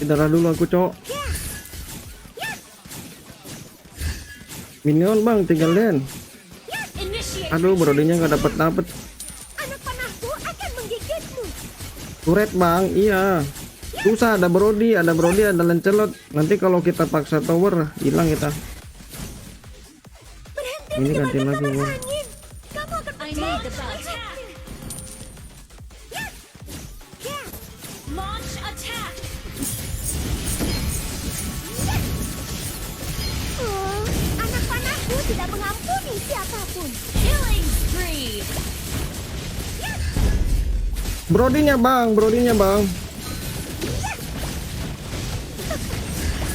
darah dulu aku, cok. Minion bang, tinggal den. Aduh, brodinya nggak dapet. Anak panahku akan menggigitmu. Turret bang, iya. Susah, ada Brody, ada Lancelot. Nanti kalau kita paksa tower, hilang kita. Berhenti Ini ganti menyebarkan lagi kabar gua. angin. Kamu akan I need the belt. Launch attack. Oh, anak panahku tidak mengampuni siapapun. Killing spree. Brodinya bang.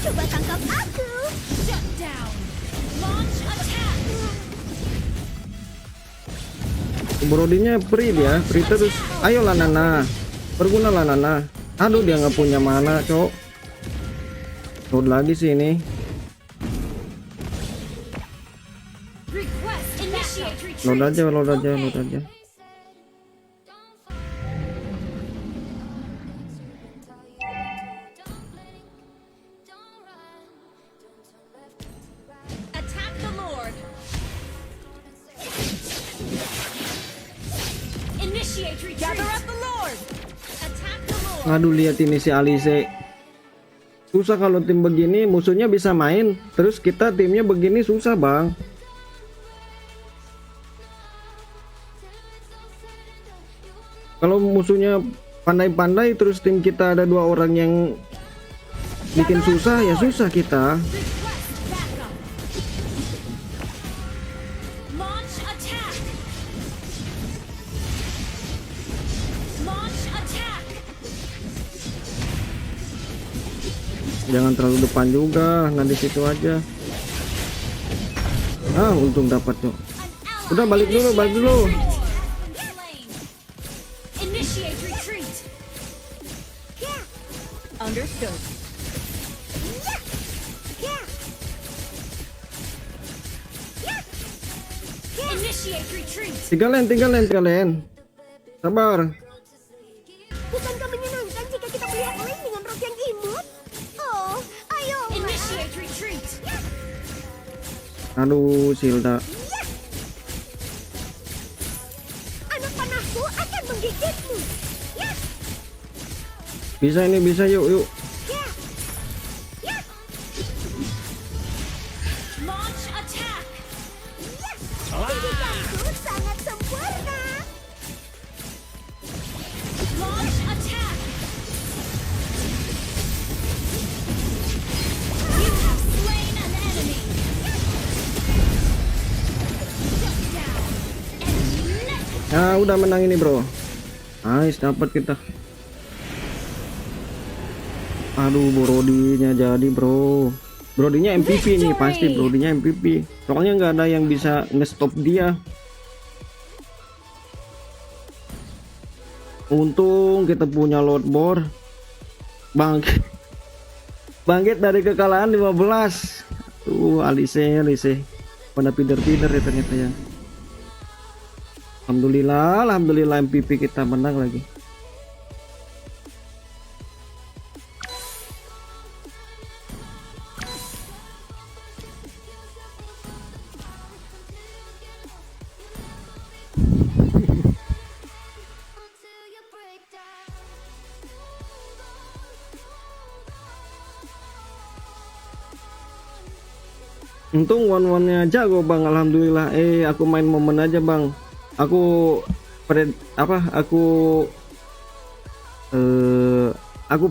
Coba tangkap aku. Shut down. Launch attack. Brodinya free dia, free terus. Ayolah Nana, pergunalah Nana. Aduh, dia nggak punya mana, cok. Load lagi sih ini. Request initiate retreat. Load aja. Attack the Lord. Initiate retreat. Gather up the Lord. Attack the Lord. Aduh, lihat ini si Alice. Susah kalau tim begini, musuhnya bisa main. Terus kita timnya begini susah bang. Kalau musuhnya pandai-pandai, terus tim kita ada 2 orang yang bikin susah, ya susah kita. Request backup. Launch attack. Launch attack. Jangan terlalu depan juga, nah di situ aja. Ah, untung dapat tuh. Udah balik dulu. Slain. Initiate retreat. Understood. Initiate retreat. Tiga lane. Sabar. Bukankah menyenangkan jika kita melihat lane dengan rok yang imut? Oh, ayo. Initiate retreat. Aduh, Silda. Anak panahku akan menggigitmu. Bisa yuk. Launch attack. Didikanku sangat sempurna. Launch attack. You have slain an enemy. Shut down. Enemy net. Nah, udah menang ini, bro. Nice, dapat kita. Aduh, Brodinya jadi, bro. Brodinya MVP nih, pasti Brodinya MVP. Soalnya nggak ada yang bisa nge-stop dia. Untung kita punya Lord Bor. Bangkit dari kekalahan 15. Tuh, Alice. Pada pider-pider ya ternyata ya. Alhamdulillah MVP kita menang lagi. Untung one-one-nya jago bang, alhamdulillah. Aku main momen aja bang. Aku aku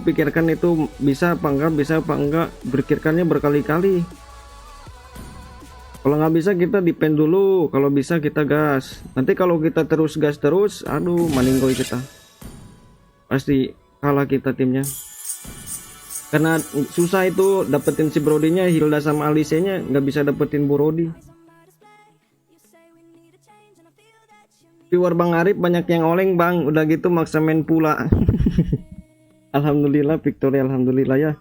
pikirkan itu bisa apa enggak, berpikirkannya berkali-kali. Kalau nggak bisa kita depend dulu, kalau bisa kita gas. Nanti kalau kita terus gas terus, aduh maninggoy kita. Pasti kalah kita timnya. Karena susah itu dapetin si Brodinya, Hilda sama Alice-nya nggak bisa dapetin Brody. Viewer Bang Arif banyak yang oleng bang, udah gitu maksa main pula. Alhamdulillah victory, alhamdulillah ya.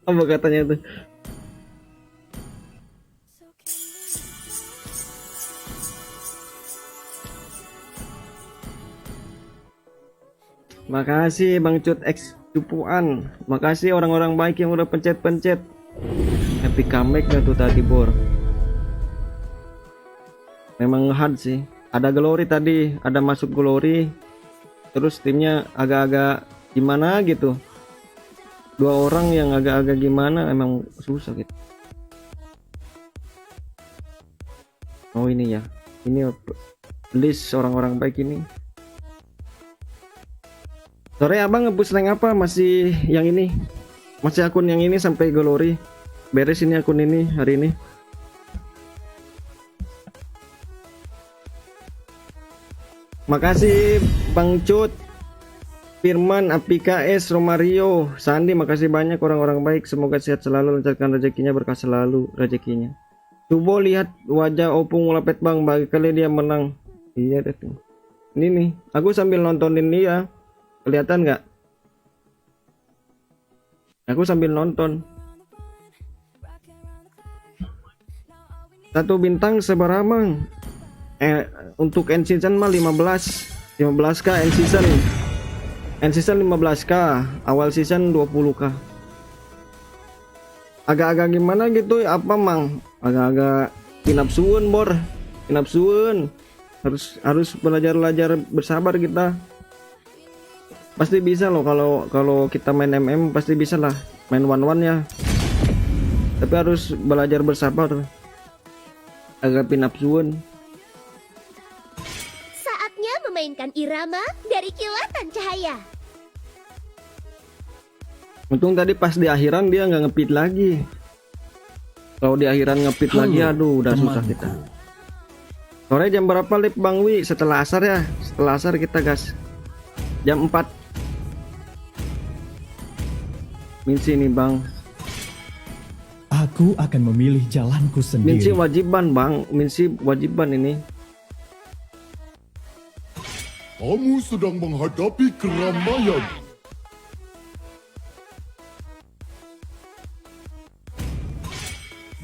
Apa katanya tuh? Makasih Bang Cut X Cupuan. Makasih orang-orang baik yang udah pencet-pencet. Happy comeback gak tuh tadi Bor? Memang hard sih. Ada glory tadi, ada masuk glory. Terus timnya agak-agak gimana gitu. Dua orang yang agak-agak gimana, emang susah gitu. Oh ini ya, ini list orang-orang baik ini. Sore abang ngepush rank apa? Masih yang ini, masih akun yang ini sampai glory. Beres ini akun ini hari ini. Makasih Bang Cut, Firman, Apika S, Romario, Sandi, makasih banyak orang-orang baik. Semoga sehat selalu, lancarkan rezekinya, berkah selalu rezekinya. Coba lihat wajah Opung Lapet Bang, bagi kali dia menang. Iya deh tuh. Ini nih, aku sambil nontonin dia. Kelihatan nggak? Aku sambil nonton. 1 bintang seberapa Bang? Untuk end season mah 15k end season. End season 15k, awal season 20k. Agak-agak gimana gitu apa Mang? Agak-agak kinapsuun Bor. Kinapsuun. Harus belajar bersabar kita. Pasti bisa loh kalau kita main MM pasti bisa lah. Main one ya. Tapi harus belajar bersabar. Agak pinapsuun. Saatnya memainkan irama dari kilatan cahaya. Untung tadi pas di akhiran dia nggak ngepit lagi. Kalau di akhiran ngepit lagi, aduh udah susah kita. Sore jam berapa lip Bang Wi? Setelah asar ya. Setelah asar kita gas. Jam 4. Minsi nih Bang. Aku akan memilih jalanku sendiri. Minsi wajiban Bang. Minsi wajiban ini. Kamu sedang menghadapi keramaian.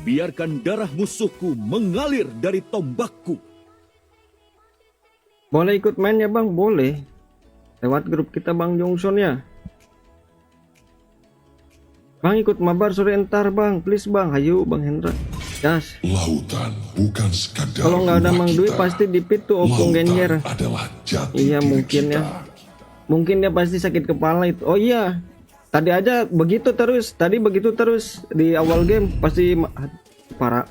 Biarkan darah musuhku mengalir dari tombakku. Boleh ikut main ya Bang? Boleh. Lewat grup kita Bang Jongson ya. Bang ikut mabar sore entar Bang. Please Bang. Ayo Bang Hendra. Gas. Lautan bukan sekadar Kalau nggak ada rumah Mang Dwi kita. pasti dipit tuh Opung Lautan Genjer. adalah jati Iya diri mungkin kita. ya. Mungkin dia pasti sakit kepala itu. Oh iya. Tadi aja begitu terus. Tadi begitu terus di awal game pasti parah.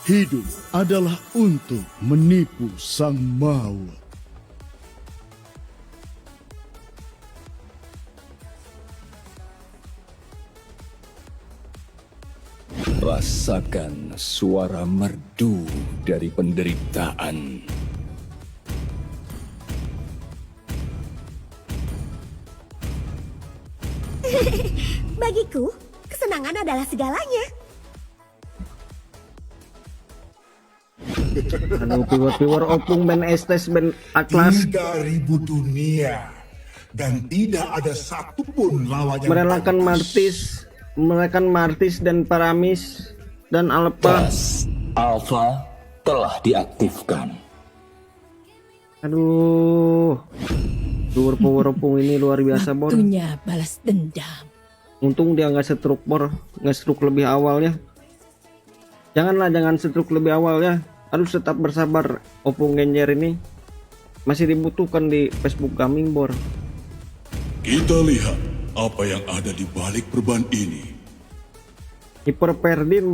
Hidup adalah untuk menipu sang maut. Rasakan suara merdu dari penderitaan. Bagiku, kesenangan adalah segalanya. Aduh piwar Opung Ben Estes Ben Atlas 3.000 dunia dan tidak ada satupun lawan yang merelakan Martis dan Paramis dan Alpha. Alpha telah diaktifkan. Aduh. Power Opung ini luar biasa Bor. Waktunya balas dendam. Untung dia nggak setruk Bor, nggak setruk lebih awal ya. Jangan setruk lebih awal ya. Harus tetap bersabar. Opung Genjer ini masih dibutuhkan di Facebook Gaming Bor. Kita lihat apa yang ada di balik perban ini. Hyper Perdin